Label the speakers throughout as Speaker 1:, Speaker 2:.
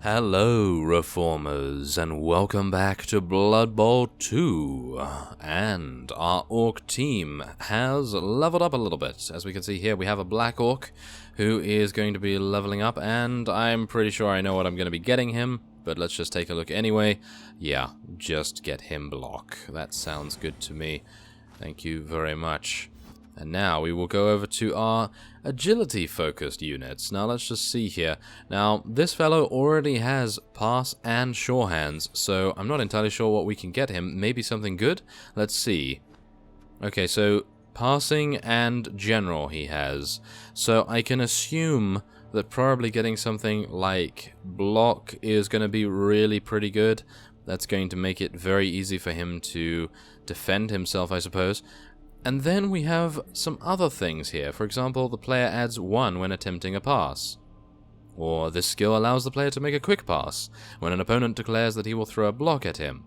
Speaker 1: Hello, Reformers, and welcome back to Blood Bowl 2. And our Orc team has leveled up a little bit. As we can see here, we have a Black Orc who is going to be leveling up, and I'm pretty sure I know what I'm going to be getting him, but let's just take a look anyway. Yeah, just get him block. That sounds good to me. Thank you very much. And now we will go over to our agility-focused units. Now let's just see here. Now, this fellow already has pass and sure hands, so I'm not entirely sure what we can get him. Maybe something good? Let's see. Okay, so passing and general he has. So I can assume that probably getting something like block is going to be really pretty good. That's going to make it very easy for him to defend himself, I suppose. And then we have some other things here. For example, the player adds 1 when attempting a pass. Or this skill allows the player to make a quick pass when an opponent declares that he will throw a block at him.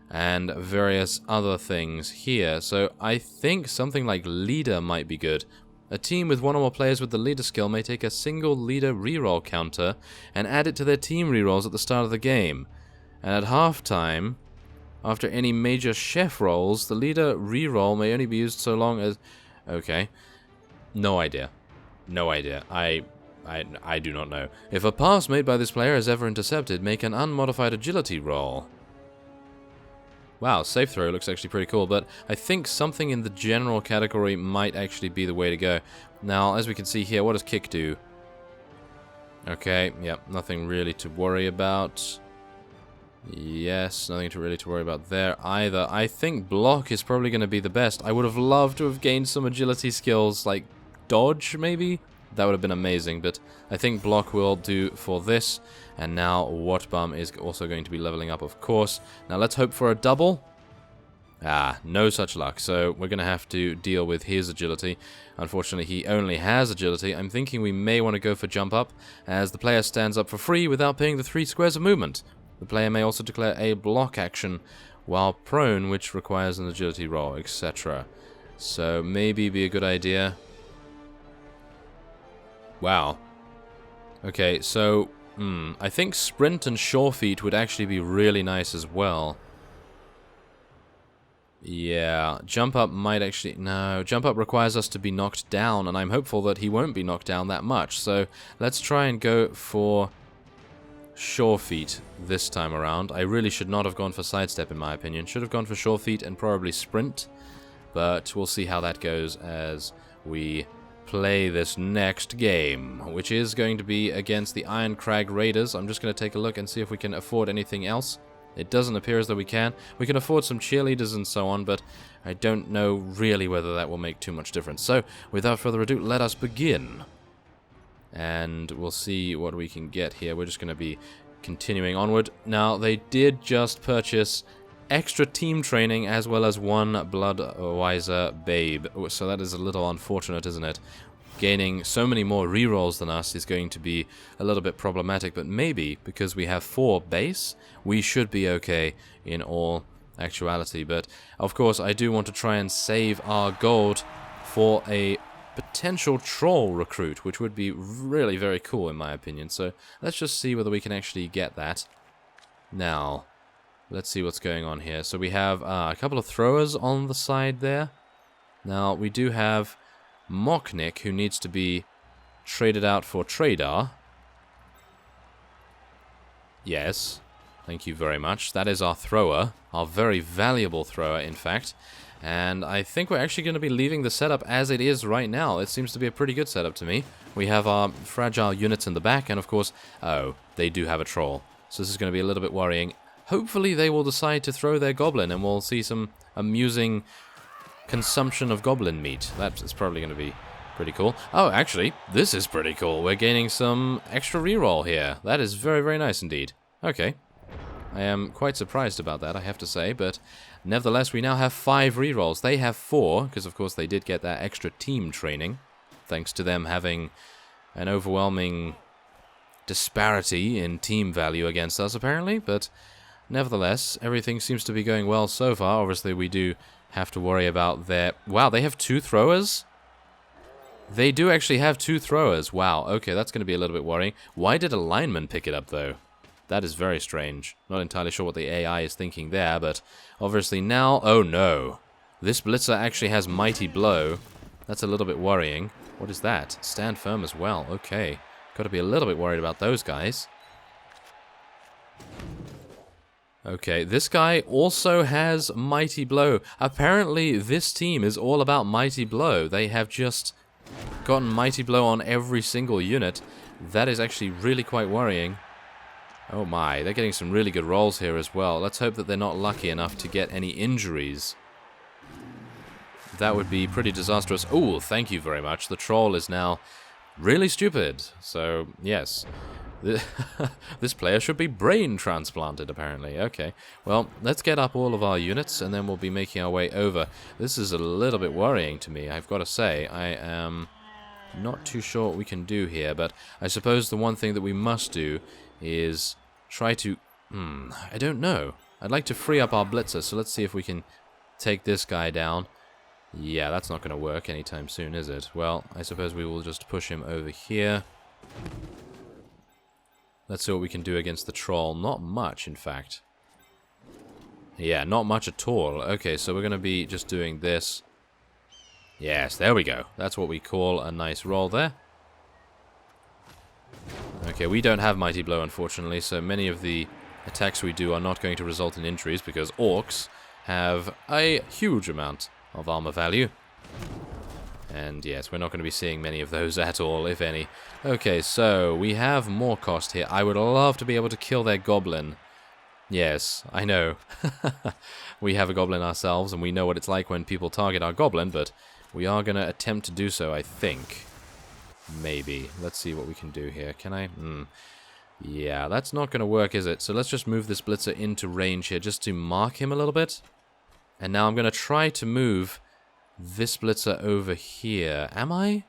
Speaker 1: And various other things here. So I think something like leader might be good. A team with 1 or more players with the leader skill may take a single leader reroll counter and add it to their team rerolls at the start of the game. And at halftime, after any major chef rolls, the leader reroll may only be used so long as... Okay. No idea. No idea. I do not know. If a pass made by this player is ever intercepted, make an unmodified agility roll. Wow, safe throw looks actually pretty cool, but I think something in the general category might actually be the way to go. Now, as we can see here, what does kick do? Okay, yep, nothing really to worry about. Yes, nothing to really worry about there either. I think block is probably going to be the best. I would have loved to have gained some agility skills, like dodge, maybe? That would have been amazing, but I think block will do for this. And now Wartbum is also going to be leveling up, of course. Now let's hope for a double. Ah, no such luck, so we're going to have to deal with his agility. Unfortunately, he only has agility. I'm thinking we may want to go for jump up, as the player stands up for free without paying the 3 squares of movement. The player may also declare a block action while prone, which requires an agility roll, etc. So maybe be a good idea. Wow. Okay, so I think sprint and sure feet would actually be really nice as well. Yeah, jump up might actually... No, jump up requires us to be knocked down, and I'm hopeful that he won't be knocked down that much. So let's try and go for sure feet this time around. I really should not have gone for sidestep, in my opinion. Should have gone for sure feet and probably sprint. But we'll see how that goes as we play this next game, which is going to be against the Iron Crag Raiders. I'm just going to take a look and see if we can afford anything else. It doesn't appear as though we can. We can afford some cheerleaders and so on, but I don't know really whether that will make too much difference. So, without further ado, let us begin. And we'll see what we can get here. We're just going to be continuing onward. Now, they did just purchase extra team training as well as 1 Bloodwiser Babe. So that is a little unfortunate, isn't it? Gaining so many more rerolls than us is going to be a little bit problematic, but maybe because we have 4 base, we should be okay in all actuality. But, of course, I do want to try and save our gold for a potential troll recruit, which would be really very cool in my opinion. So let's just see whether we can actually get that. Now, let's see what's going on here. So we have a couple of throwers on the side there. Now, we do have Mocknick, who needs to be traded out for Tradar. Yes, thank you very much. That is our thrower, our very valuable thrower, in fact. And I think we're actually going to be leaving the setup as it is right now. It seems to be a pretty good setup to me. We have our fragile units in the back, and of course, oh, they do have a troll. So this is going to be a little bit worrying. Hopefully they will decide to throw their goblin, and we'll see some amusing consumption of goblin meat. That is probably going to be pretty cool. Oh, actually, this is pretty cool. We're gaining some extra reroll here. That is very, very nice indeed. Okay. I am quite surprised about that, I have to say, but nevertheless, we now have 5 rerolls. They have 4, because of course they did get that extra team training, thanks to them having an overwhelming disparity in team value against us, apparently, but nevertheless, everything seems to be going well so far. Obviously, we do have to worry about their... Wow, they have 2 throwers? They do actually have 2 throwers. Wow, okay, that's going to be a little bit worrying. Why did a lineman pick it up, though? That is very strange. Not entirely sure what the AI is thinking there, but obviously now... Oh no! This blitzer actually has Mighty Blow. That's a little bit worrying. What is that? Stand firm as well. Okay. Got to be a little bit worried about those guys. Okay, this guy also has Mighty Blow. Apparently, this team is all about Mighty Blow. They have just gotten Mighty Blow on every single unit. That is actually really quite worrying. Oh my, they're getting some really good rolls here as well. Let's hope that they're not lucky enough to get any injuries. That would be pretty disastrous. Oh, thank you very much. The troll is now really stupid. So, yes. This player should be brain transplanted, apparently. Okay, well, let's get up all of our units, and then we'll be making our way over. This is a little bit worrying to me, I've got to say. I am not too sure what we can do here, but I suppose the one thing that we must do is try to... I don't know. I'd like to free up our blitzer, so let's see if we can take this guy down. Yeah, that's not going to work anytime soon, is it? Well, I suppose we will just push him over here. Let's see what we can do against the troll. Not much, in fact. Yeah, not much at all. Okay, so we're going to be just doing this. Yes, there we go. That's what we call a nice roll there. Okay, we don't have Mighty Blow, unfortunately, so many of the attacks we do are not going to result in injuries, because Orcs have a huge amount of armor value. And yes, we're not going to be seeing many of those at all, if any. Okay, so we have more cost here. I would love to be able to kill their goblin. Yes, I know. We have a goblin ourselves, and we know what it's like when people target our goblin, but we are going to attempt to do so, I think. Maybe. Let's see what we can do here. Can I? Yeah, that's not going to work, is it? So let's just move this blitzer into range here, just to mark him a little bit. And now I'm going to try to move this blitzer over here. Am I?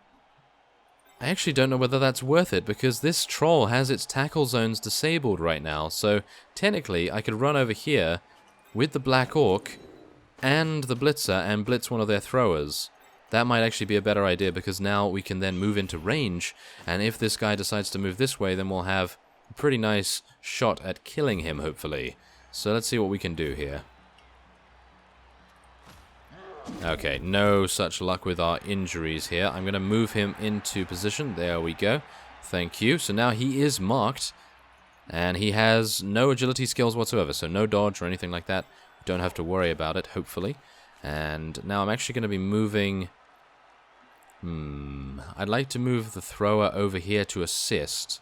Speaker 1: I actually don't know whether that's worth it, because this troll has its tackle zones disabled right now. So technically, I could run over here with the Black Orc and the blitzer and blitz one of their throwers. That might actually be a better idea, because now we can then move into range, and if this guy decides to move this way, then we'll have a pretty nice shot at killing him, hopefully. So let's see what we can do here. Okay, no such luck with our injuries here. I'm going to move him into position. There we go. Thank you. So now he is marked, and he has no agility skills whatsoever, so no dodge or anything like that. Don't have to worry about it, hopefully. And now I'm actually going to be moving... I'd like to move the thrower over here to assist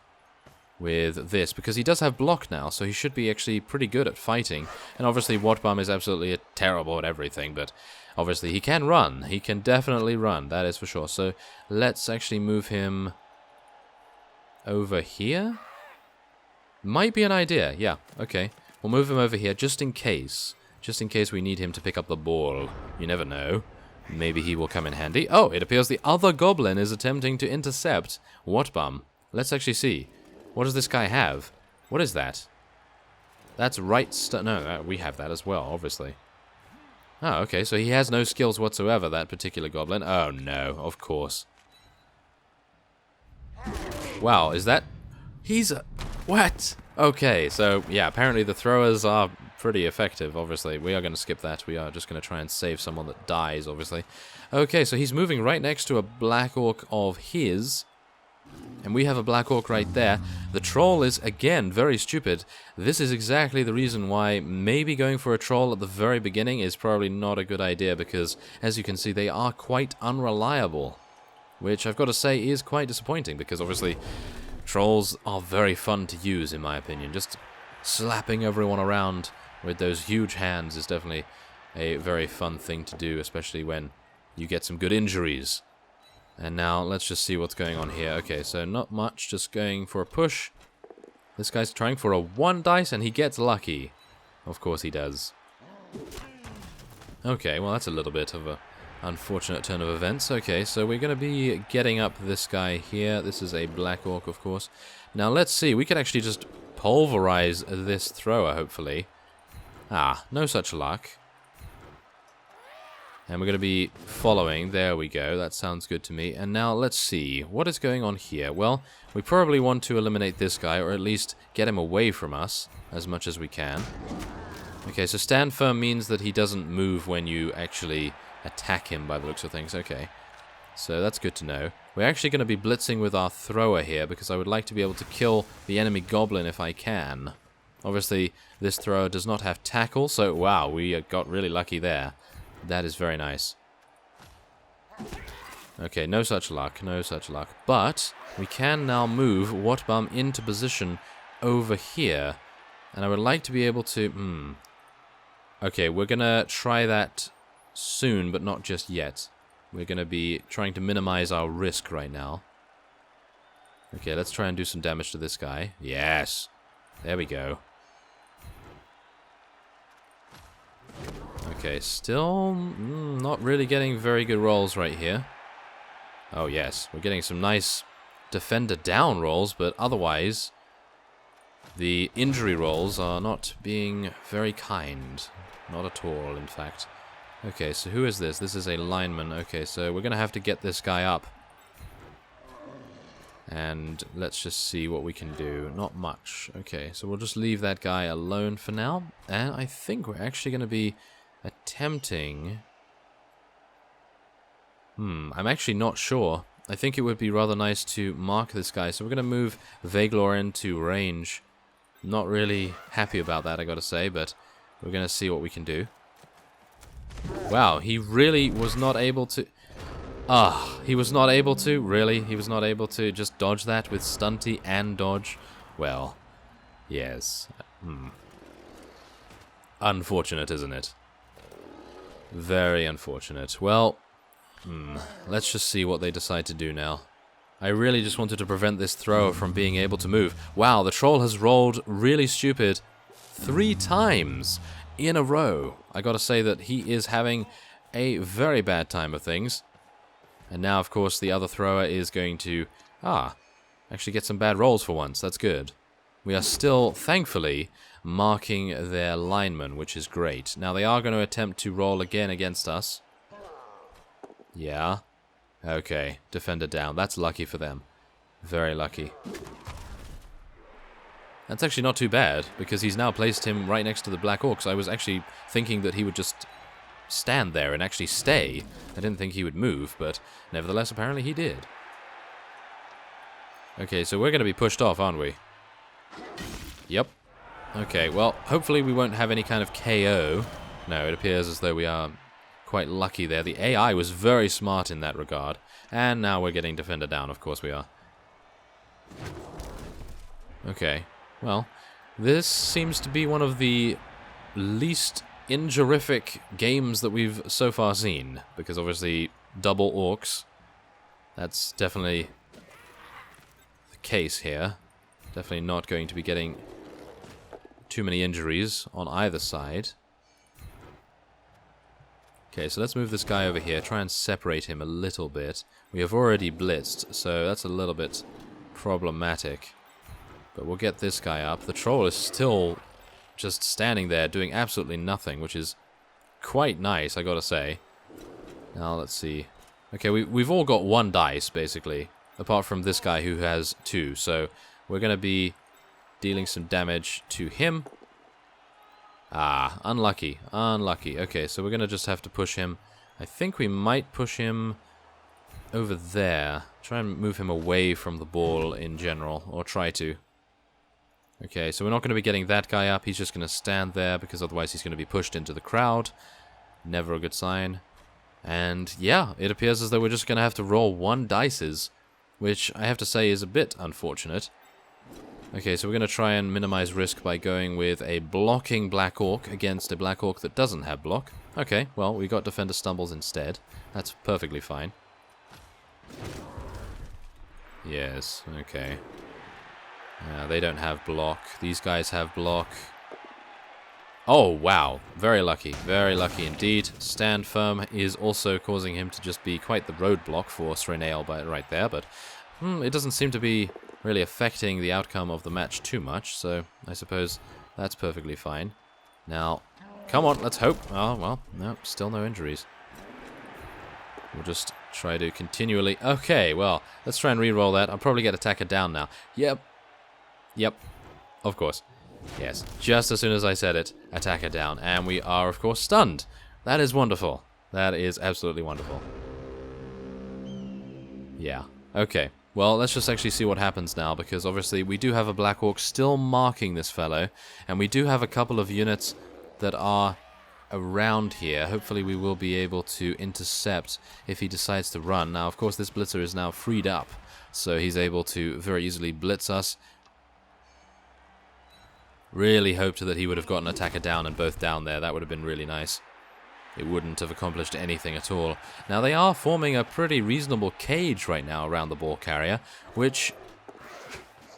Speaker 1: with this, because he does have block now, so he should be actually pretty good at fighting. And obviously Watbum is absolutely terrible at everything, but obviously he can run. He can definitely run, that is for sure. So let's actually move him over here. Might be an idea, yeah, okay. We'll move him over here just in case. Just in case we need him to pick up the ball. You never know. Maybe he will come in handy. Oh, it appears the other goblin is attempting to intercept Watbum. Let's actually see. What does this guy have? What is that? That's right stuff. No, we have that as well, obviously. Oh, okay, so he has no skills whatsoever, that particular goblin. Oh, no, of course. Wow, is that... He's... What? Okay, so, yeah, apparently the throwers are pretty effective, obviously. We are going to skip that. We are just going to try and save someone that dies, obviously. Okay, so he's moving right next to a Black Orc of his... And we have a Black Orc right there. The troll is, again, very stupid. This is exactly the reason why maybe going for a troll at the very beginning is probably not a good idea, because, as you can see, they are quite unreliable. Which, I've got to say, is quite disappointing, because, obviously, trolls are very fun to use, in my opinion. Just slapping everyone around with those huge hands is definitely a very fun thing to do, especially when you get some good injuries. And now, let's just see what's going on here. Okay, so not much, just going for a push. This guy's trying for a 1 dice, and he gets lucky. Of course he does. Okay, well that's a little bit of a unfortunate turn of events. Okay, so we're going to be getting up this guy here. This is a Black Orc, of course. Now, let's see. We can actually just pulverize this thrower, hopefully. Ah, no such luck. And we're going to be following. There we go. That sounds good to me. And now let's see. What is going on here? Well, we probably want to eliminate this guy, or at least get him away from us as much as we can. Okay, so stand firm means that he doesn't move when you actually attack him by the looks of things. Okay, so that's good to know. We're actually going to be blitzing with our thrower here because I would like to be able to kill the enemy goblin if I can. Obviously, this thrower does not have tackle, so wow, we got really lucky there. That is very nice. Okay, no such luck, no such luck. But we can now move Whatbum into position over here. And I would like to be able to... Okay, we're going to try that soon, but not just yet. We're going to be trying to minimize our risk right now. Okay, let's try and do some damage to this guy. Yes! There we go. Okay, still not really getting very good rolls right here. Oh yes, we're getting some nice defender down rolls, but otherwise the injury rolls are not being very kind. Not at all, in fact. Okay, so who is this? This is a lineman. Okay, so we're going to have to get this guy up. And let's just see what we can do. Not much. Okay, so we'll just leave that guy alone for now. And I think we're actually going to be attempting... I'm actually not sure. I think it would be rather nice to mark this guy. So we're going to move Vaglor into range. Not really happy about that, I gotta say, but we're going to see what we can do. Wow, he really was not able to... he was not able to? Really? He was not able to just dodge that with stunty and dodge? Well, yes. Unfortunate, isn't it? Very unfortunate. Well, let's just see what they decide to do now. I really just wanted to prevent this thrower from being able to move. Wow, the troll has rolled really stupid 3 times in a row. I gotta say that he is having a very bad time of things. And now, of course, the other thrower is going to, actually get some bad rolls for once. That's good. We are still, thankfully, marking their lineman, which is great. Now, they are going to attempt to roll again against us. Yeah. Okay, defender down. That's lucky for them. Very lucky. That's actually not too bad, because he's now placed him right next to the Black Orcs. I was actually thinking that he would just stand there and actually stay. I didn't think he would move, but nevertheless, apparently he did. Okay, so we're going to be pushed off, aren't we? Yep. Okay, well, hopefully we won't have any kind of KO. No, it appears as though we are quite lucky there. The AI was very smart in that regard. And now we're getting defender down, of course we are. Okay, well, this seems to be one of the least injurific games that we've so far seen, because obviously double orcs, that's definitely the case here. Definitely not going to be getting too many injuries on either side. Okay, so let's move this guy over here, try and separate him a little bit. We have already blitzed, so that's a little bit problematic. But we'll get this guy up. The troll is still just standing there doing absolutely nothing, which is quite nice, I gotta say. Now, let's see. Okay, we've all got 1 dice, basically, apart from this guy who has 2. So we're gonna be dealing some damage to him. Unlucky. Unlucky. Okay, so we're gonna just have to push him. I think we might push him over there. Try and move him away from the ball in general, or try to. Okay, so we're not going to be getting that guy up. He's just going to stand there, because otherwise he's going to be pushed into the crowd. Never a good sign. And yeah, it appears as though we're just going to have to roll 1 dices, which I have to say is a bit unfortunate. Okay, so we're going to try and minimize risk by going with a blocking Black Orc against a Black Orc that doesn't have block. Okay, well, we got Defender Stumbles instead. That's perfectly fine. Yes, okay. They don't have block. These guys have block. Oh, wow. Very lucky indeed. Stand firm is also causing him to just be quite the roadblock for Srenail right there, but it doesn't seem to be really affecting the outcome of the match too much, so I suppose that's perfectly fine. Now, come on, let's hope. Oh, well, no, still no injuries. We'll just try to continually... Okay, well, let's try and re-roll that. I'll probably get attacker down now. Yep. Yep. Of course. Yes. Just as soon as I said it, attacker down. And we are, of course, stunned. That is wonderful. That is absolutely wonderful. Yeah. Okay. Well, let's just actually see what happens now, because obviously we do have a Black Orc still marking this fellow, and we do have a couple of units that are around here. Hopefully we will be able to intercept if he decides to run. Now, of course, this blitzer is now freed up, so he's able to very easily blitz us. Really hoped that he would have gotten attacker down and both down there. That would have been really nice. It wouldn't have accomplished anything at all. Now, they are forming a pretty reasonable cage right now around the ball carrier, which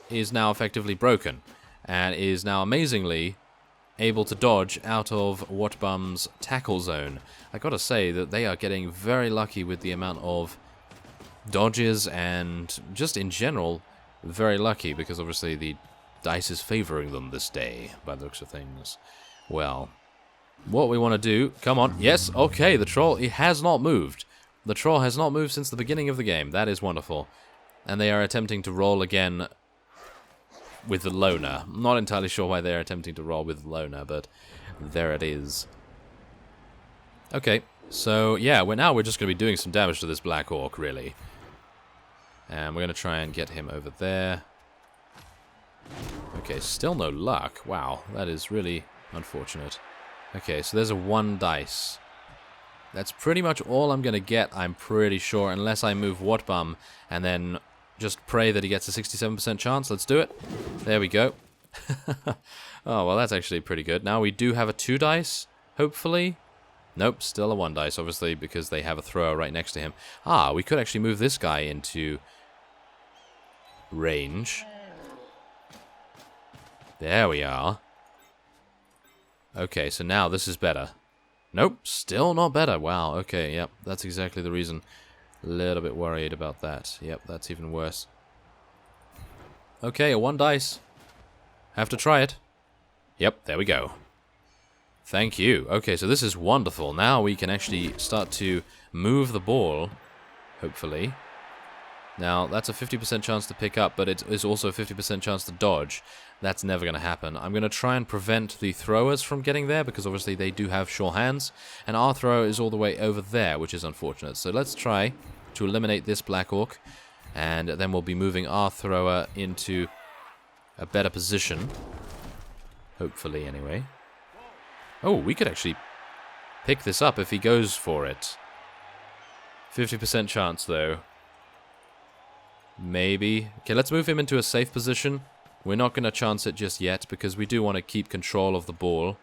Speaker 1: is now effectively broken, and is now amazingly able to dodge out of Whatbum's tackle zone. I gotta say that they are getting very lucky with the amount of dodges, and just in general, very lucky, because obviously the dice is favoring them this day, by the looks of things. Well, what we want to do... Come on. Yes, okay, the troll, he has not moved. The troll has not moved since the beginning of the game. That is wonderful. And they are attempting to roll again with the loner. I'm not entirely sure why they're attempting to roll with the loner, but there it is. Okay, so yeah, we're just going to be doing some damage to this Black Orc, really. And we're going to try and get him over there. Okay, still no luck. Wow, that is really unfortunate. Okay, so there's a 1 dice. That's pretty much all I'm going to get, I'm pretty sure, unless I move Whatbum and then just pray that he gets a 67% chance. Let's do it. There we go. Oh, well, that's actually pretty good. Now we do have a 2 dice, hopefully. Nope, still a 1 dice, obviously, because they have a thrower right next to him. Ah, we could actually move this guy into range. There we are. Okay, so now this is better. Nope, still not better. Wow, okay, yep, that's exactly the reason. A little bit worried about that. Yep, that's even worse. Okay, a 1 dice. Have to try it. Yep, there we go. Thank you. Okay, so this is wonderful. Now we can actually start to move the ball, hopefully. Now, that's a 50% chance to pick up, but it is also a 50% chance to dodge. That's never going to happen. I'm going to try and prevent the throwers from getting there, because obviously they do have sure hands, and our thrower is all the way over there, which is unfortunate. So let's try to eliminate this Black Orc, and then we'll be moving our thrower into a better position. Hopefully, anyway. Oh, we could actually pick this up if he goes for it. 50% chance, though. Maybe. Okay, let's move him into a safe position. We're not going to chance it just yet, because we do want to keep control of the ball.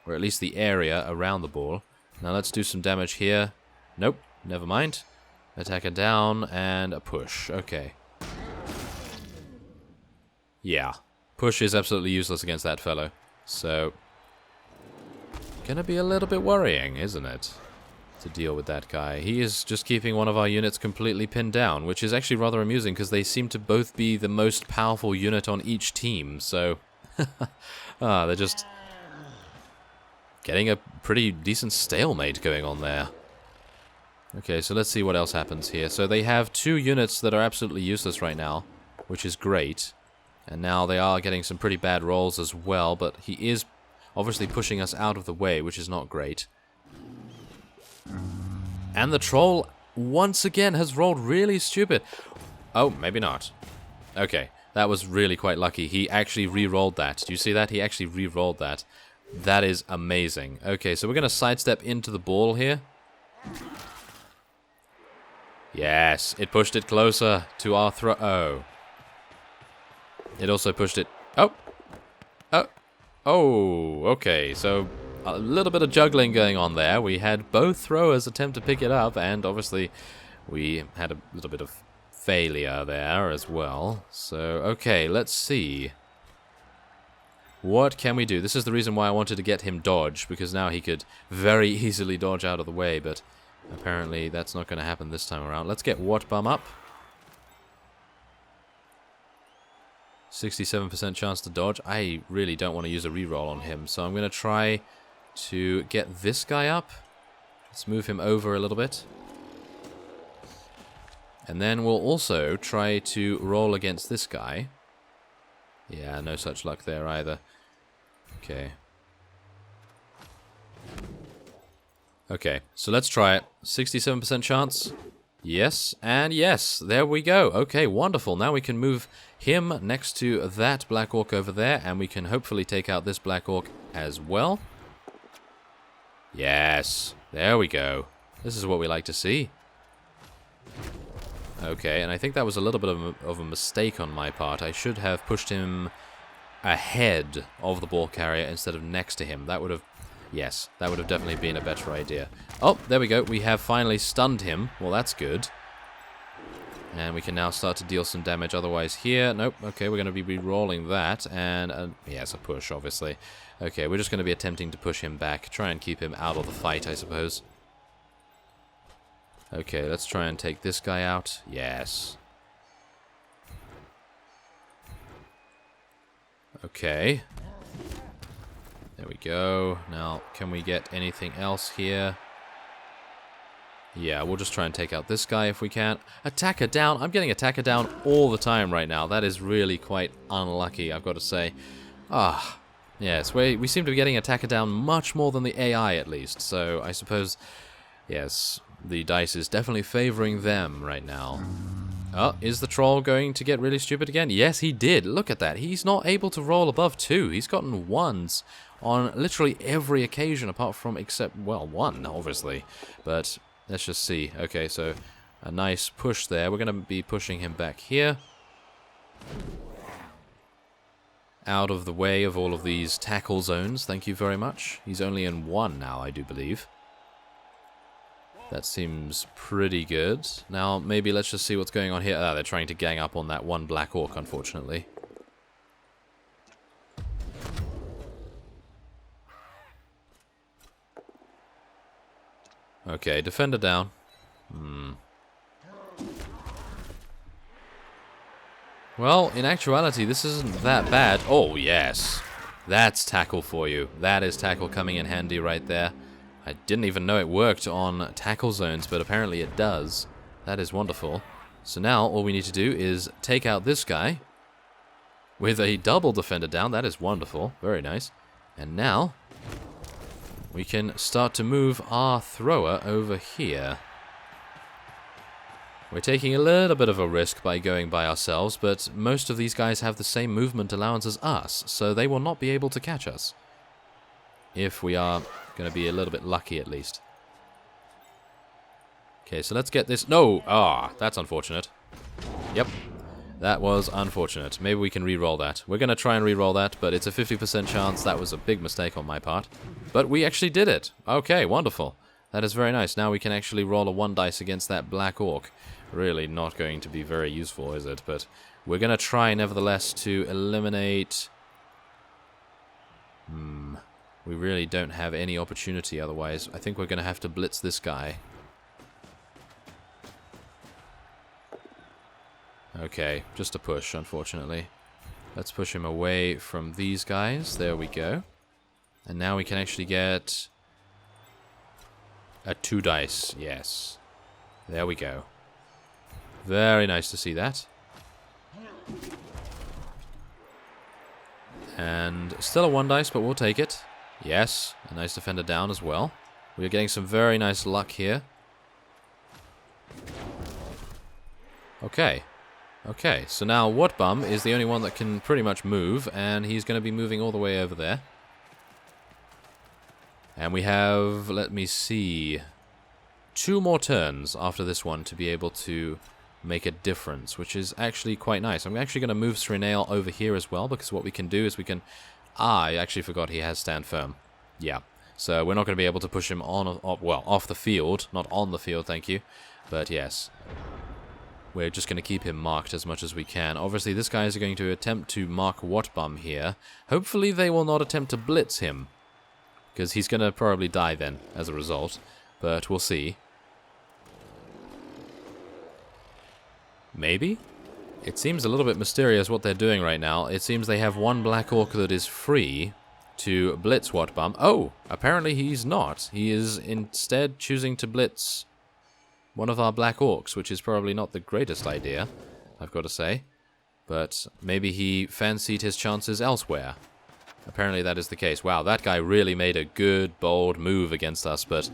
Speaker 1: Or at least the area around the ball. Now let's do some damage here. Nope, never mind. Attacker down, and a push. Okay. Yeah. Push is absolutely useless against that fellow. So, gonna be a little bit worrying, isn't it? To deal with that guy. He is just keeping one of our units completely pinned down, which is actually rather amusing, because they seem to both be the most powerful unit on each team, so... they're just getting a pretty decent stalemate going on there. Okay, so let's see what else happens here. So they have 2 units that are absolutely useless right now, which is great. And now they are getting some pretty bad rolls as well, but he is obviously pushing us out of the way, which is not great. And the troll, once again, has rolled really stupid. Oh, maybe not. Okay, that was really quite lucky. He actually re-rolled that. Do you see that? He actually re-rolled that. That is amazing. Okay, so we're going to sidestep into the ball here. Yes, it pushed it closer to our throw. Oh. It also pushed it... Oh! Oh! Oh, okay, so... a little bit of juggling going on there. We had both throwers attempt to pick it up, and obviously we had a little bit of failure there as well. So, okay, let's see. What can we do? This is the reason why I wanted to get him dodge, because now he could very easily dodge out of the way, but apparently that's not going to happen this time around. Let's get Whatbum up. 67% chance to dodge. I really don't want to use a reroll on him, so I'm going to try to get this guy up. Let's move him over a little bit. And then we'll also try to roll against this guy. Yeah, no such luck there either. Okay. Okay, so let's try it. 67% chance. Yes, and yes, there we go. Okay, wonderful. Now we can move him next to that Black Orc over there, and we can hopefully take out this Black Orc as well. Yes, there we go. This is what we like to see. Okay, and I think that was a little bit of a mistake on my part. I should have pushed him ahead of the ball carrier instead of next to him. That would have... Yes, that would have definitely been a better idea. Oh, there we go. We have finally stunned him. Well, that's good. And we can now start to deal some damage otherwise here. Nope. Okay, we're going to be re-rolling that. And, yes, a push, obviously. Okay, we're just going to be attempting to push him back. Try and keep him out of the fight, I suppose. Okay, let's try and take this guy out. Yes. Okay. There we go. Now, can we get anything else here? Yeah, we'll just try and take out this guy if we can. Attacker down. I'm getting attacker down all the time right now. That is really quite unlucky, I've got to say. Ah, yes, we seem to be getting attacker down much more than the AI at least. So I suppose, yes, the dice is definitely favoring them right now. Oh, is the troll going to get really stupid again? Yes, he did. Look at that. He's not able to roll above 2. He's gotten 1s on literally every occasion apart from except, well, 1, obviously. But let's just see. Okay, so a nice push there. We're going to be pushing him back here. Out of the way of all of these tackle zones. Thank you very much. He's only in 1 now, I do believe. That seems pretty good. Now, maybe let's just see what's going on here. Ah, they're trying to gang up on that one Black Orc, unfortunately. Okay, defender down. Well, in actuality, this isn't that bad. Oh, yes. That's tackle for you. That is tackle coming in handy right there. I didn't even know it worked on tackle zones, but apparently it does. That is wonderful. So now all we need to do is take out this guy with a double defender down. That is wonderful. Very nice. And now we can start to move our thrower over here. We're taking a little bit of a risk by going by ourselves, but most of these guys have the same movement allowance as us, so they will not be able to catch us. If we are going to be a little bit lucky, at least. Okay, so let's get this... No! Ah, that's unfortunate. Yep, that was unfortunate. Maybe we can re-roll that. We're going to try and re-roll that, but it's a 50% chance. That was a big mistake on my part. But we actually did it. Okay, wonderful. That is very nice. Now we can actually roll a 1 dice against that Black Orc. Really not going to be very useful, is it? But we're going to try, nevertheless, to eliminate... We really don't have any opportunity otherwise. I think we're going to have to blitz this guy. Okay, just a push, unfortunately. Let's push him away from these guys. There we go. And now we can actually get a 2 dice. Yes. There we go. Very nice to see that. And still a 1 dice, but we'll take it. Yes, a nice defender down as well. We're getting some very nice luck here. Okay. Okay, so now Whatbum is the only one that can pretty much move, and he's going to be moving all the way over there. And we have, let me see, 2 more turns after this one to be able to make a difference, which is actually quite nice. I'm actually going to move Srinail over here as well, because what we can do is we can... Ah, I actually forgot he has stand firm. Yeah, so we're not going to be able to push him on, well, off the field. Not on the field, thank you. But yes, we're just going to keep him marked as much as we can. Obviously, this guy is going to attempt to mark Whatbum here. Hopefully, they will not attempt to blitz him, because he's going to probably die then, as a result. But we'll see. Maybe? It seems a little bit mysterious what they're doing right now. It seems they have 1 Black Orc that is free to blitz Whatbum. Oh, apparently he's not. He is instead choosing to blitz one of our Black Orcs, which is probably not the greatest idea, I've got to say. But maybe he fancied his chances elsewhere. Apparently that is the case. Wow, that guy really made a good, bold move against us, but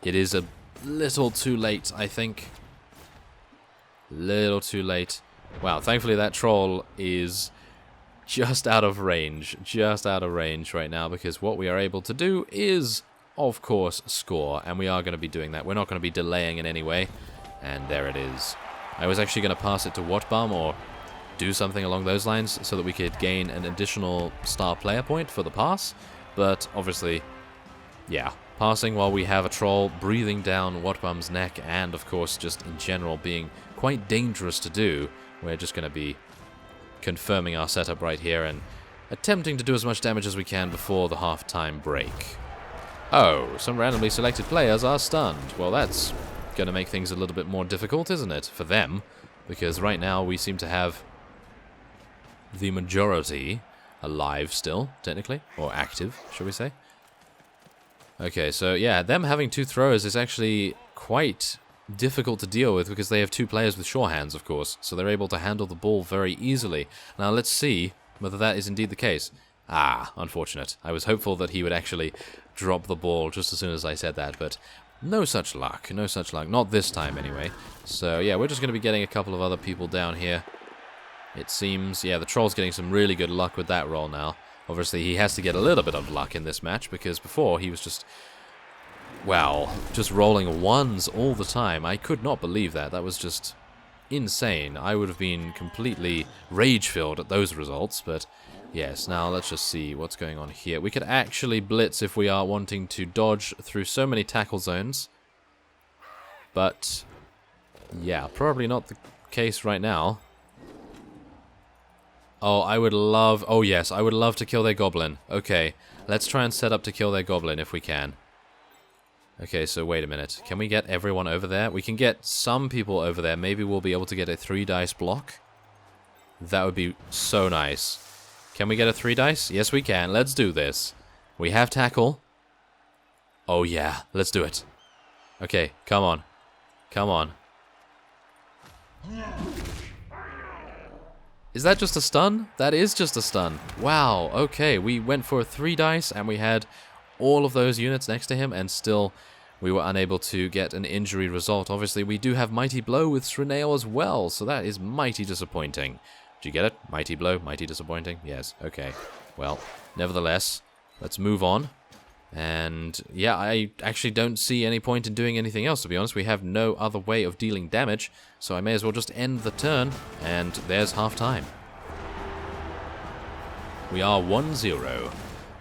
Speaker 1: it is a little too late, I think. Little too late. Wow, thankfully that troll is just out of range. Just out of range right now, because what we are able to do is, of course, score. And we are going to be doing that. We're not going to be delaying in any way. And there it is. I was actually going to pass it to Watbum or do something along those lines so that we could gain an additional star player point for the pass. But obviously, yeah, passing while we have a troll breathing down Watbum's neck and, of course, just in general being quite dangerous to do, we're just going to be confirming our setup right here and attempting to do as much damage as we can before the half-time break. Oh, some randomly selected players are stunned. Well, that's going to make things a little bit more difficult, isn't it, for them? Because right now we seem to have the majority alive still, technically, or active, shall we say. Okay, so yeah, them having two throwers is actually quite difficult to deal with because they have two players with sure hands, of course, so they're able to handle the ball very easily. Now let's see whether that is indeed the case. Ah, unfortunate. I was hopeful that he would actually drop the ball just as soon as I said that, but no such luck, no such luck. Not this time, anyway. So yeah, we're just going to be getting a couple of other people down here. It seems, yeah, the troll's getting some really good luck with that roll now. Obviously, he has to get a little bit of luck in this match, because before he was just, well, just rolling ones all the time. I could not believe that. That was just insane. I would have been completely rage-filled at those results, but yes, now let's just see what's going on here. We could actually blitz if we are wanting to dodge through so many tackle zones, but yeah, probably not the case right now. Oh, I would love... Oh, yes, I would love to kill their goblin. Okay, let's try and set up to kill their goblin if we can. Okay, so wait a minute. Can we get everyone over there? We can get some people over there. Maybe we'll be able to get a 3-dice block. That would be so nice. Can we get a 3 dice? Yes, we can. Let's do this. We have tackle. Oh, yeah. Let's do it. Okay, come on. Come on. Is that just a stun? That is just a stun. Wow, okay. We went for a 3 dice and we had all of those units next to him and still we were unable to get an injury result. Obviously, we do have Mighty Blow with Srenail as well, so that is mighty disappointing. Did you get it? Mighty Blow, mighty disappointing? Yes, okay. Well, nevertheless, let's move on. And yeah, I actually don't see any point in doing anything else, to be honest. We have no other way of dealing damage, so I may as well just end the turn, and there's half time. We are 1-0.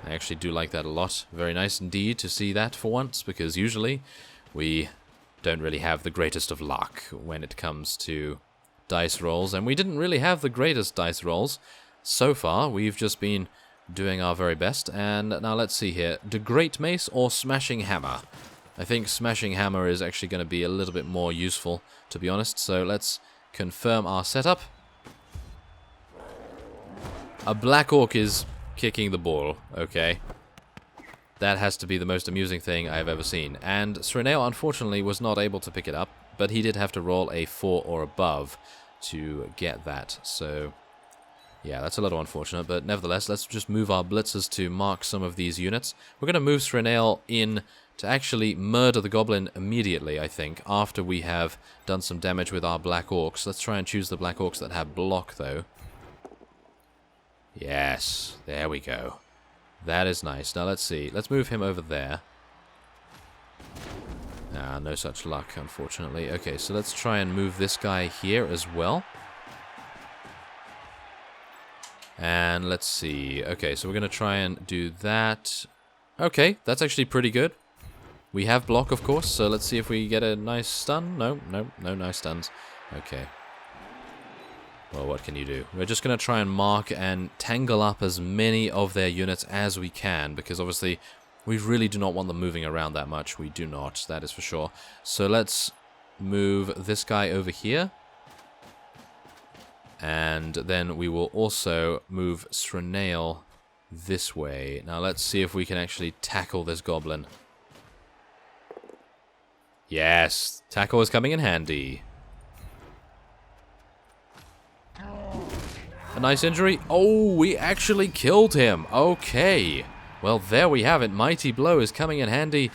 Speaker 1: I actually do like that a lot. Very nice indeed to see that for once, because usually we don't really have the greatest of luck when it comes to dice rolls, and we didn't really have the greatest dice rolls so far. We've just been doing our very best. And now let's see here. The Great Mace or Smashing Hammer? I think Smashing Hammer is actually going to be a little bit more useful, to be honest. So let's confirm our setup. A Black Orc is kicking the ball. Okay. That has to be the most amusing thing I've ever seen. And Srenail, unfortunately, was not able to pick it up, but he did have to roll a 4 or above to get that. So yeah, that's a little unfortunate, but nevertheless, let's just move our blitzers to mark some of these units. We're going to move Srenail in to actually murder the goblin immediately, I think, after we have done some damage with our Black Orcs. Let's try and choose the Black Orcs that have block, though. Yes, there we go. That is nice. Now, let's see. Let's move him over there. Ah, no such luck, unfortunately. Okay, so let's try and move this guy here as well. And let's see. Okay, so we're going to try and do that. Okay, that's actually pretty good. We have block, of course, so let's see if we get a nice stun. No nice stuns. Okay. Well, what can you do? We're just going to try and mark and tangle up as many of their units as we can, because obviously we really do not want them moving around that much. We do not, that is for sure. So let's move this guy over here. And then we will also move Srenail this way. Now let's see if we can actually tackle this goblin. Yes, tackle is coming in handy. A nice injury. Oh, we actually killed him. Okay. Well, there we have it. Mighty blow is coming in handy.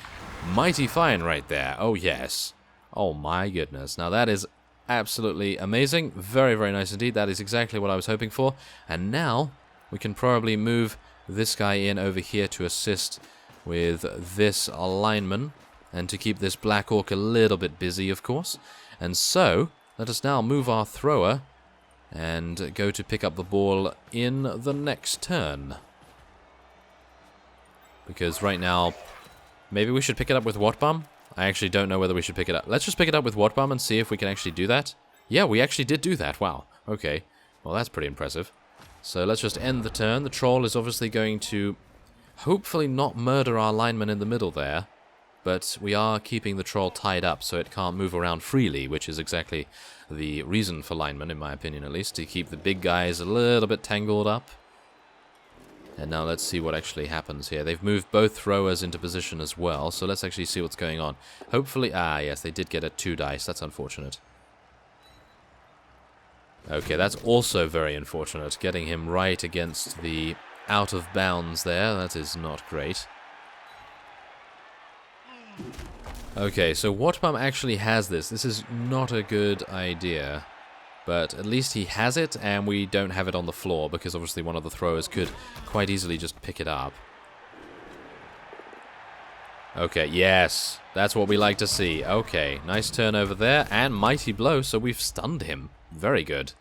Speaker 1: Mighty fine right there. Oh, yes. Oh, my goodness. Now, that is absolutely amazing. Very, very nice indeed. That is exactly what I was hoping for. And now, we can probably move this guy in over here to assist with this lineman. And to keep this Black Orc a little bit busy, of course. And so, let us now move our thrower and go to pick up the ball in the next turn. Because right now, maybe we should pick it up with Wartbum? I actually don't know whether we should pick it up. Let's just pick it up with Wartbum and see if we can actually do that. Yeah, we actually did do that. Wow. Okay. Well, that's pretty impressive. So let's just end the turn. The troll is obviously going to hopefully not murder our lineman in the middle there. But we are keeping the troll tied up so it can't move around freely, which is exactly the reason for linemen, in my opinion at least, to keep the big guys a little bit tangled up. And now let's see what actually happens here. They've moved both throwers into position as well, so let's actually see what's going on. Hopefully, yes, they did get a 2 dice. That's unfortunate. Okay, that's also very unfortunate. Getting him right against the out of bounds there, that is not great. Okay, so Wartbum actually has this. This is not a good idea. But at least he has it, and we don't have it on the floor, because obviously one of the throwers could quite easily just pick it up. Okay, yes. That's what we like to see. Okay, nice turnover there, and mighty blow, so we've stunned him. Very good.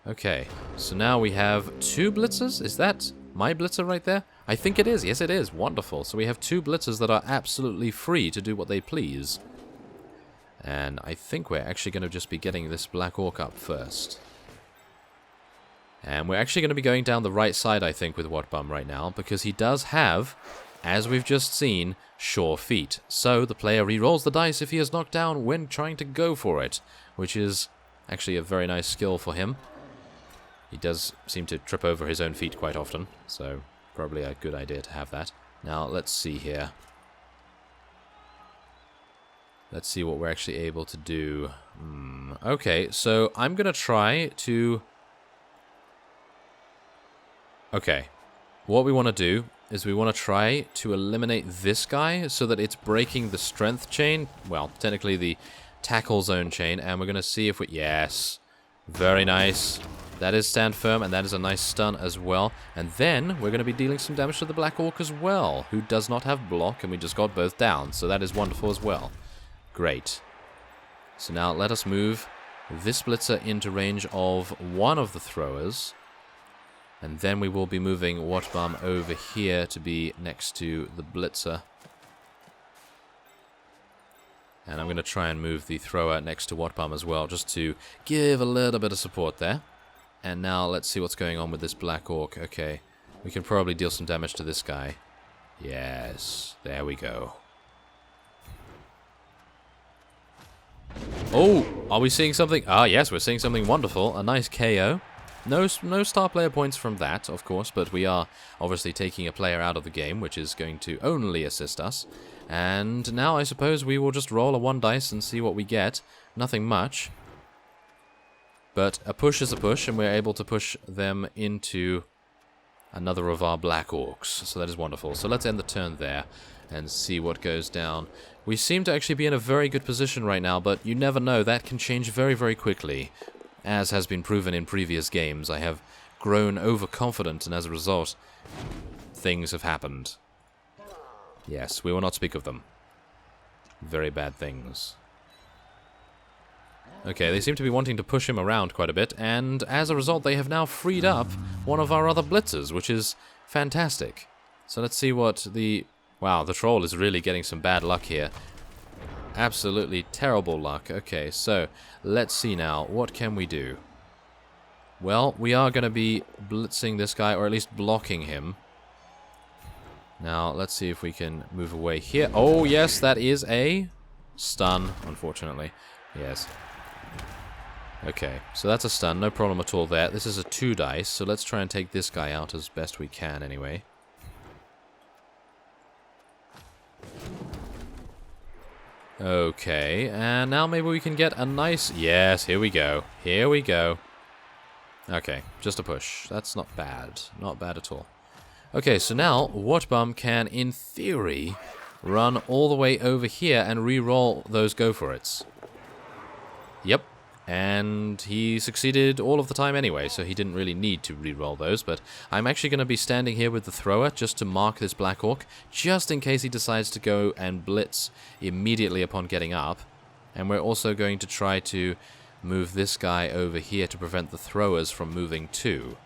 Speaker 1: Okay, so now we have 2 blitzers. Is that my blitzer right there? I think it is. Yes, it is. Wonderful. So we have 2 blitzers that are absolutely free to do what they please. And I think we're actually going to just be getting this Black Orc up first. And we're actually going to be going down the right side, I think, with Wartbum right now, because he does have, as we've just seen, sure feet. So the player re-rolls the dice if he is knocked down when trying to go for it, which is actually a very nice skill for him. He does seem to trip over his own feet quite often, so probably a good idea to have that. Now, let's see here. Let's see what we're actually able to do. Okay, so I'm going to try to... Okay, what we want to do is we want to try to eliminate this guy so that it's breaking the strength chain. Well, technically the tackle zone chain, and we're going to see if we... Yes, very nice. That is stand firm, and that is a nice stun as well. And then we're going to be dealing some damage to the Black Orc as well, who does not have block, and we just got both down, so that is wonderful as well. Great. So now let us move this blitzer into range of one of the throwers, and then we will be moving Wartbum over here to be next to the blitzer. And I'm going to try and move the thrower next to Wartbum as well, just to give a little bit of support there. And now let's see what's going on with this Black Orc. Okay, we can probably deal some damage to this guy. Yes, there we go. Oh, are we seeing something? Ah, yes, we're seeing something wonderful. A nice KO. No star player points from that, of course, but we are obviously taking a player out of the game, which is going to only assist us. And now I suppose we will just roll a 1 dice and see what we get. Nothing much. But a push is a push, and we're able to push them into another of our Black Orcs. So that is wonderful. So let's end the turn there and see what goes down. We seem to actually be in a very good position right now, but you never know. That can change very, very quickly. As has been proven in previous games, I have grown overconfident, and as a result, things have happened. Yes, we will not speak of them. Very bad things. Okay, they seem to be wanting to push him around quite a bit, and as a result, they have now freed up one of our other blitzers, which is fantastic. So let's see what the... Wow, the troll is really getting some bad luck here. Absolutely terrible luck. Okay, so let's see now. What can we do? Well, we are going to be blitzing this guy, or at least blocking him. Now, let's see if we can move away here. Oh, yes, that is a stun, unfortunately. Yes. Okay, so that's a stun, no problem at all there. This is a 2 dice, so let's try and take this guy out as best we can anyway. Okay, and now maybe we can get a nice... Yes, here we go. Here we go. Okay, just a push. That's not bad. Not bad at all. Okay, so now Wartbum can, in theory, run all the way over here and re-roll those go-for-its. Yep. And he succeeded all of the time anyway, so he didn't really need to re-roll those, but I'm actually going to be standing here with the thrower just to mark this Black Orc, just in case he decides to go and blitz immediately upon getting up. And we're also going to try to move this guy over here to prevent the throwers from moving too.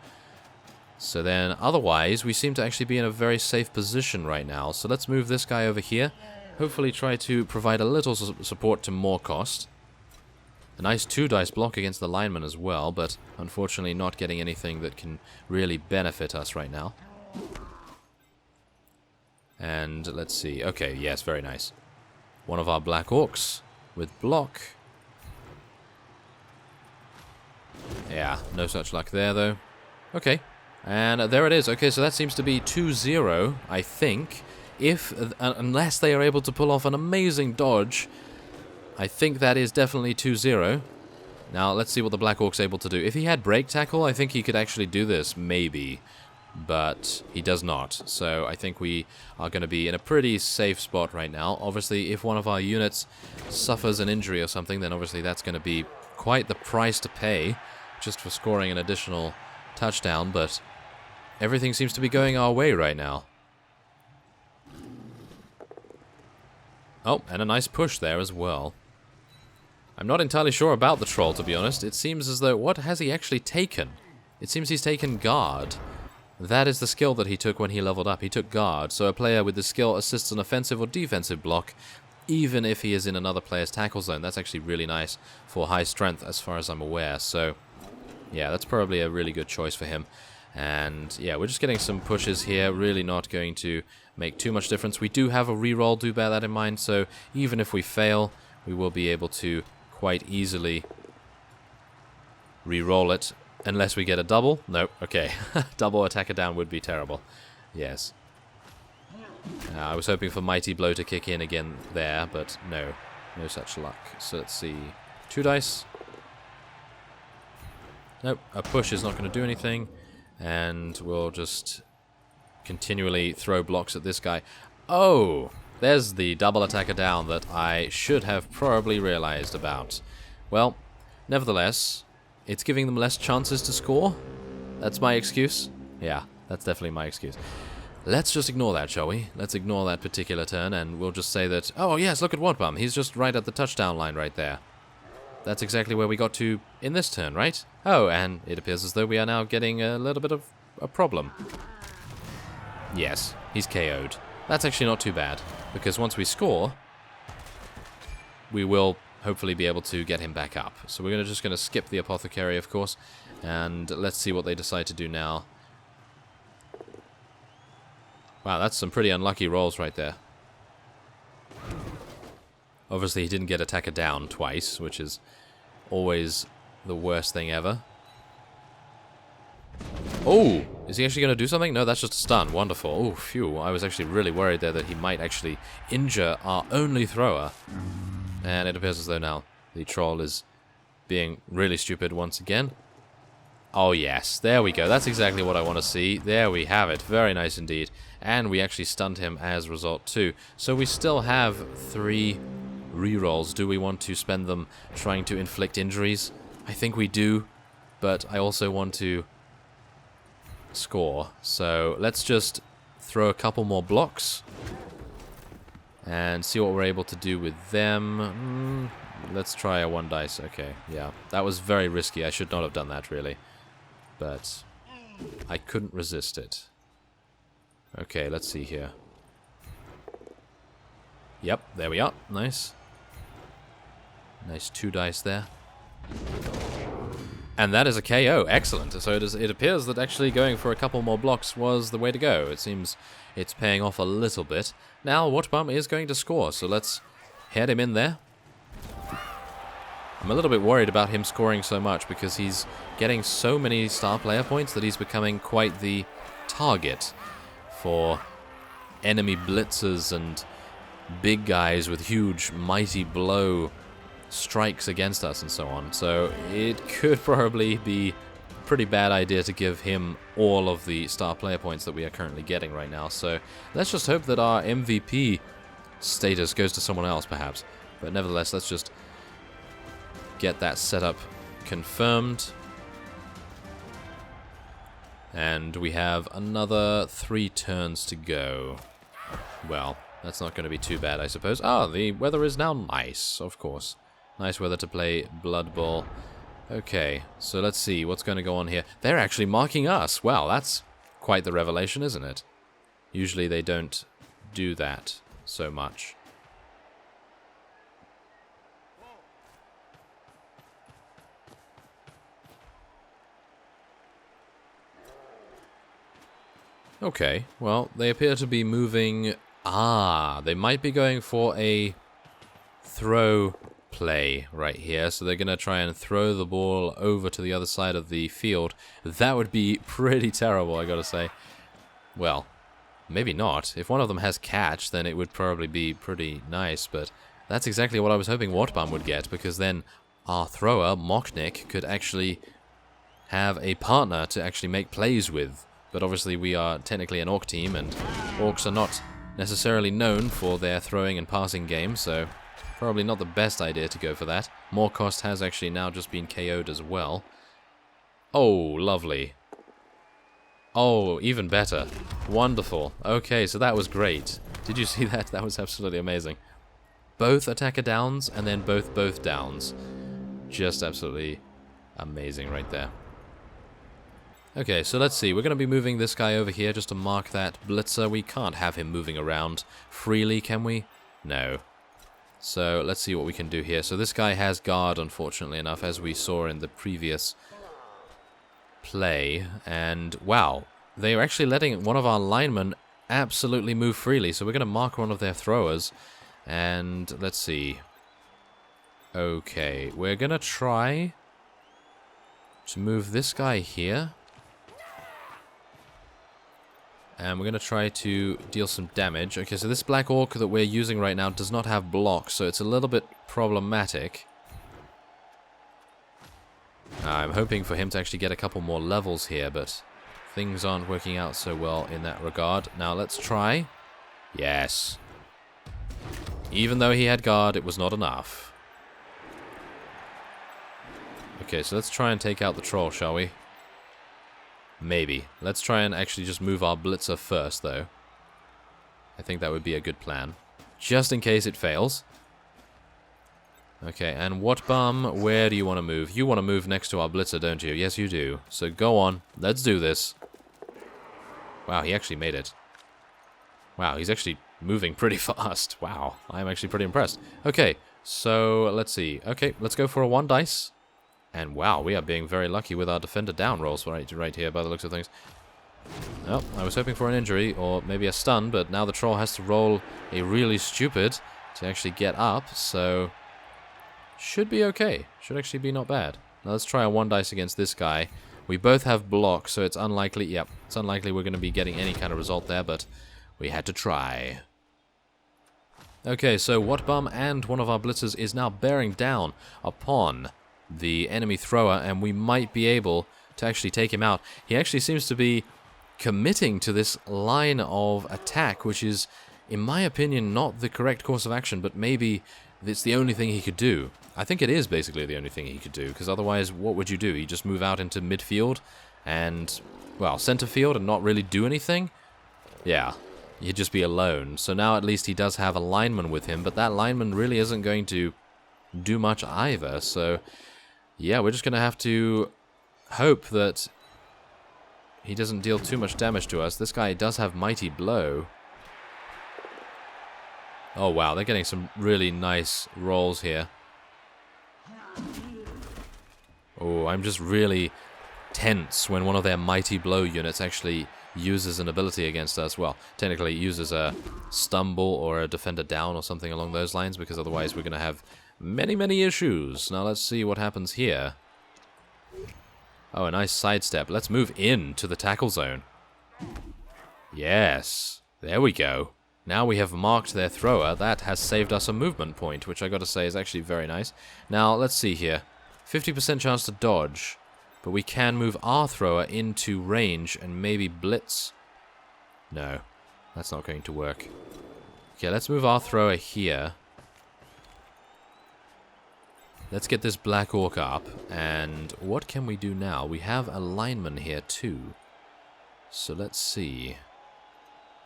Speaker 1: So then, otherwise, we seem to actually be in a very safe position right now, so let's move this guy over here, hopefully try to provide a little support to more cost. A nice 2-dice block against the lineman as well, but unfortunately not getting anything that can really benefit us right now. And let's see. Okay, yes, very nice. One of our Black Orcs with block. Yeah, no such luck there, though. Okay, and there it is. Okay, so that seems to be 2-0, I think. Unless they are able to pull off an amazing dodge... I think that is definitely 2-0. Now, let's see what the Black Orc's able to do. If he had Break Tackle, I think he could actually do this, maybe. But he does not. So I think we are going to be in a pretty safe spot right now. Obviously, if one of our units suffers an injury or something, then obviously that's going to be quite the price to pay just for scoring an additional touchdown. But everything seems to be going our way right now. Oh, and a nice push there as well. I'm not entirely sure about the troll, to be honest. It seems as though... What has he actually taken? It seems he's taken guard. That is the skill that he took when he leveled up. He took guard. So a player with the skill assists an offensive or defensive block, even if he is in another player's tackle zone. That's actually really nice for high strength, as far as I'm aware. So, yeah, that's probably a really good choice for him. And, yeah, we're just getting some pushes here. Really not going to make too much difference. We do have a reroll, do bear that in mind. So, even if we fail, we will be able to quite easily re-roll it, unless we get a double. No, okay. Double attacker down would be terrible. Yes. I was hoping for Mighty Blow to kick in again there, but no. No such luck. So let's see. 2 dice. Nope, a push is not going to do anything. And we'll just continually throw blocks at this guy. Oh! There's the double attacker down that I should have probably realized about. Well, nevertheless, it's giving them less chances to score. That's my excuse. Yeah, that's definitely my excuse. Let's just ignore that, shall we? Let's ignore that particular turn, and we'll just say that... Oh, yes, look at Wartbum. He's just right at the touchdown line right there. That's exactly where we got to in this turn, right? Oh, and it appears as though we are now getting a little bit of a problem. Yes, he's KO'd. That's actually not too bad, because once we score, we will hopefully be able to get him back up. So we're just going to skip the Apothecary, of course, and let's see what they decide to do now. Wow, that's some pretty unlucky rolls right there. Obviously, he didn't get attacker down twice, which is always the worst thing ever. Oh! Is he actually going to do something? No, that's just a stun. Wonderful. Oh, phew. I was actually really worried there that he might actually injure our only thrower. And it appears as though now the troll is being really stupid once again. Oh, yes. There we go. That's exactly what I want to see. There we have it. Very nice indeed. And we actually stunned him as a result too. So we still have 3 rerolls. Do we want to spend them trying to inflict injuries? I think we do. But I also want to score. So let's just throw a couple more blocks and see what we're able to do with them. Let's try a 1 dice. Okay, yeah. That was very risky. I should not have done that, really. But I couldn't resist it. Okay, let's see here. Yep, there we are. Nice. Nice 2 dice there. And that is a KO. Excellent. So it appears that actually going for a couple more blocks was the way to go. It seems it's paying off a little bit. Now, Wartbum is going to score, so let's head him in there. I'm a little bit worried about him scoring so much because he's getting so many star player points that he's becoming quite the target for enemy blitzers and big guys with huge, mighty blow strikes against us and so on. So it could probably be a pretty bad idea to give him all of the star player points that we are currently getting right now. So let's just hope that our MVP status goes to someone else, perhaps. But nevertheless, let's just get that setup confirmed. And we have another 3 turns to go. Well, that's not going to be too bad, I suppose. Ah, the weather is now nice, of course. Nice weather to play Blood Bowl. Okay, so let's see what's going to go on here. They're actually marking us. Wow, that's quite the revelation, isn't it? Usually they don't do that so much. Okay, well, they appear to be moving... Ah, they might be going for a throw play right here. So they're going to try and throw the ball over to the other side of the field. That would be pretty terrible, I gotta say. Well, maybe not. If one of them has catch, then it would probably be pretty nice. But that's exactly what I was hoping Wartbam would get, because then our thrower, Mocknick, could actually have a partner to actually make plays with. But obviously we are technically an Orc team, and Orcs are not necessarily known for their throwing and passing game, so probably not the best idea to go for that. Morecost has actually now just been KO'd as well. Oh, lovely. Oh, even better. Wonderful. Okay, so that was great. Did you see that? That was absolutely amazing. Both attacker downs, and then both downs. Just absolutely amazing right there. Okay, so let's see. We're going to be moving this guy over here just to mark that blitzer. We can't have him moving around freely, can we? No. So let's see what we can do here. So this guy has guard, unfortunately enough, as we saw in the previous play. And wow, they are actually letting one of our linemen absolutely move freely. So we're going to mark one of their throwers. And let's see. Okay, we're going to try to move this guy here. And we're going to try to deal some damage. Okay, so this Black Orc that we're using right now does not have blocks, so it's a little bit problematic. I'm hoping for him to actually get a couple more levels here, but things aren't working out so well in that regard. Now, let's try. Yes. Even though he had guard, it was not enough. Okay, so let's try and take out the troll, shall we? Maybe. Let's try and actually just move our blitzer first, though. I think that would be a good plan. Just in case it fails. Okay, and Wartbam, where do you want to move? You want to move next to our blitzer, don't you? Yes, you do. So go on. Let's do this. Wow, he actually made it. Wow, he's actually moving pretty fast. Wow, I'm actually pretty impressed. Okay, so let's see. Okay, let's go for a 1 dice. And wow, we are being very lucky with our defender down rolls right here by the looks of things. Oh, I was hoping for an injury or maybe a stun, but now the troll has to roll a really stupid to actually get up, so should be okay. Should actually be not bad. Now let's try a 1 dice against this guy. We both have blocks, so it's unlikely, yep, it's unlikely we're going to be getting any kind of result there, but we had to try. Okay, so Wartbam and one of our blitzers is now bearing down upon the enemy thrower, and we might be able to actually take him out. He actually seems to be committing to this line of attack, which is, in my opinion, not the correct course of action, but maybe it's the only thing he could do. I think it is basically the only thing he could do, because otherwise, what would you do? You just move out into midfield and, well, center field and not really do anything? Yeah, you'd just be alone. So now at least he does have a lineman with him, but that lineman really isn't going to do much either, so yeah, we're just going to have to hope that he doesn't deal too much damage to us. This guy does have Mighty Blow. Oh wow, they're getting some really nice rolls here. Oh, I'm just really tense when one of their Mighty Blow units actually uses an ability against us. Well, technically it uses a stumble or a defender down or something along those lines, because otherwise we're going to have many issues. Now let's see what happens here. Oh, a nice sidestep. Let's move in to the tackle zone. Yes. There we go. Now we have marked their thrower. That has saved us a movement point, which I gotta say is actually very nice. Now, let's see here. 50% chance to dodge, but we can move our thrower into range and maybe blitz. No, that's not going to work. Okay, let's move our thrower here. Let's get this Black Orc up, and what can we do now? We have a lineman here too. So let's see.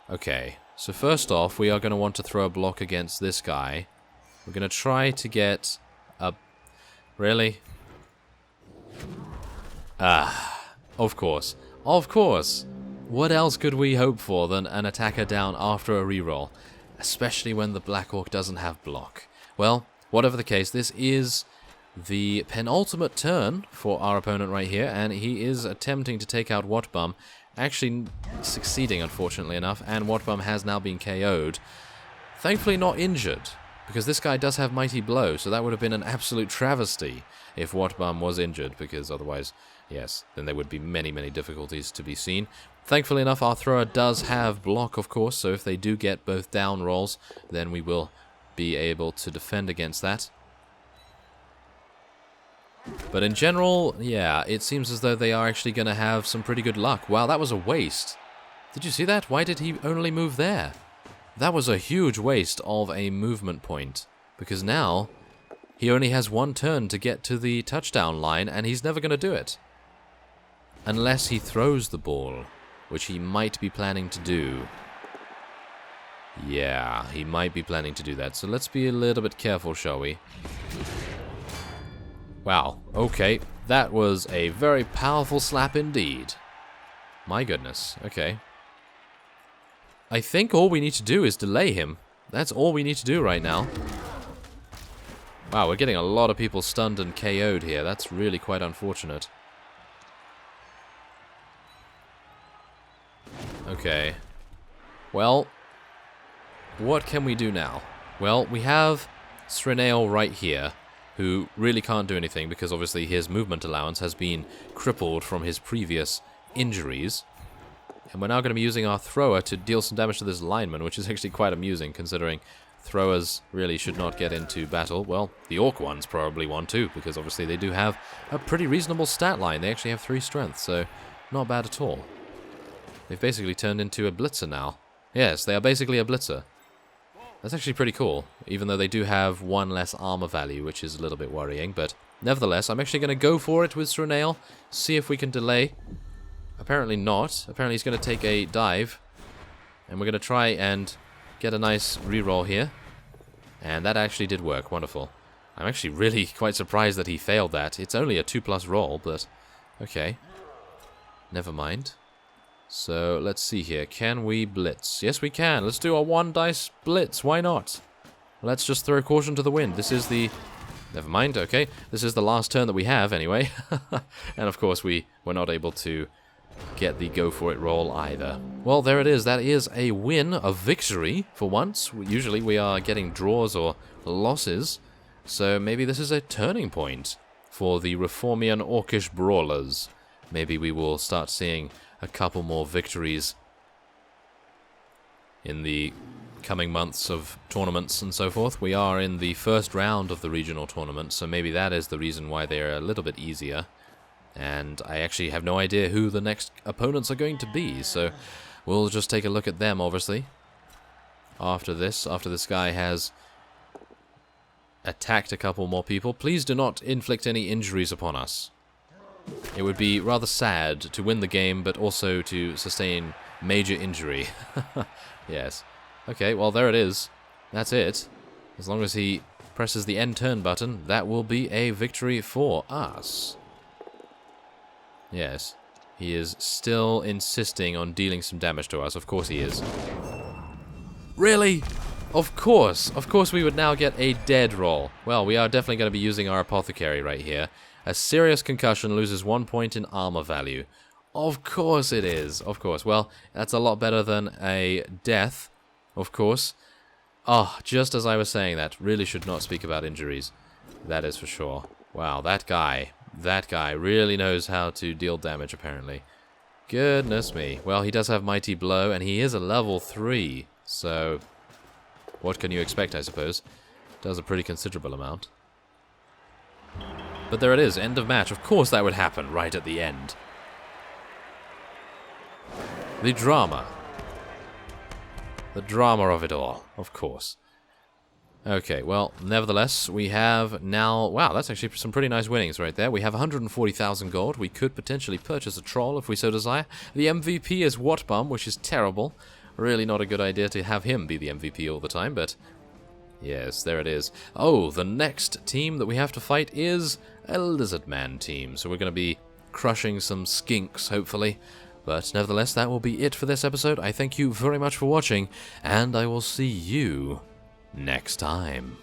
Speaker 1: Okay, so first off, we are going to want to throw a block against this guy. We're going to try to get a... Really? Ah, of course. Of course! What else could we hope for than an attacker down after a reroll? Especially when the Black Orc doesn't have block. Well, whatever the case, this is the penultimate turn for our opponent right here, and he is attempting to take out Whatbum. Actually succeeding, unfortunately enough, and Whatbum has now been KO'd. Thankfully not injured, because this guy does have Mighty Blow, so that would have been an absolute travesty if Whatbum was injured, because otherwise, yes, then there would be many, many difficulties to be seen. Thankfully enough, our thrower does have block, of course, so if they do get both down rolls, then we will be able to defend against that. But in general, yeah, it seems as though they are actually going to have some pretty good luck. Wow, that was a waste. Did you see that? Why did he only move there? That was a huge waste of a movement point. Because now, he only has one turn to get to the touchdown line, and he's never going to do it. Unless he throws the ball, which he might be planning to do. Yeah, he might be planning to do that. So let's be a little bit careful, shall we? Wow, okay, that was a very powerful slap indeed. My goodness, okay. I think all we need to do is delay him. That's all we need to do right now. Wow, we're getting a lot of people stunned and KO'd here. That's really quite unfortunate. Okay. Well, what can we do now? Well, we have Srenail right here, who really can't do anything because obviously his movement allowance has been crippled from his previous injuries. And we're now going to be using our thrower to deal some damage to this lineman, which is actually quite amusing considering throwers really should not get into battle. Well, the Orc ones probably want to, because obviously they do have a pretty reasonable stat line. They actually have 3 strength, so not bad at all. They've basically turned into a blitzer now. Yes, they are basically a blitzer. That's actually pretty cool, even though they do have 1 less armor value, which is a little bit worrying, but nevertheless, I'm actually going to go for it with Srenail, see if we can delay. Apparently not. Apparently he's going to take a dive, and we're going to try and get a nice reroll here. And that actually did work. Wonderful. I'm actually really quite surprised that he failed that. It's only a 2+ roll, but okay. Never mind. So, let's see here. Can we blitz? Yes, we can. Let's do a 1-dice blitz. Why not? Let's just throw caution to the wind. This is the... Never mind, okay. This is the last turn that we have, anyway. And, of course, we were not able to get the go-for-it roll either. Well, there it is. That is a win, a victory, for once. Usually we are getting draws or losses. So, maybe this is a turning point for the Reformian Orcish Brawlers. Maybe we will start seeing a couple more victories in the coming months of tournaments and so forth. We are in the first round of the regional tournament, so maybe that is the reason why they're a little bit easier. And I actually have no idea who the next opponents are going to be, so we'll just take a look at them, obviously. After this guy has attacked a couple more people. Please do not inflict any injuries upon us. It would be rather sad to win the game, but also to sustain major injury. Yes. Okay, well, there it is. That's it. As long as he presses the end turn button, that will be a victory for us. Yes. He is still insisting on dealing some damage to us. Of course he is. Really? Of course. Of course we would now get a dead roll. Well, we are definitely going to be using our apothecary right here. A serious concussion loses 1 point in armor value. Of course it is. Of course. Well, that's a lot better than a death, of course. Oh, just as I was saying that. Really should not speak about injuries. That is for sure. Wow, that guy really knows how to deal damage, apparently. Goodness me. Well, he does have Mighty Blow, and he is a level 3. So, what can you expect, I suppose? Does a pretty considerable amount. But there it is, end of match. Of course that would happen right at the end. The drama. The drama of it all, of course. Okay, well, nevertheless, we have now... Wow, that's actually some pretty nice winnings right there. We have 140,000 gold. We could potentially purchase a troll if we so desire. The MVP is Whatbum, which is terrible. Really not a good idea to have him be the MVP all the time, but... Yes, there it is. Oh, the next team that we have to fight is a Lizardman team. So we're going to be crushing some skinks, hopefully. But nevertheless, that will be it for this episode. I thank you very much for watching, and I will see you next time.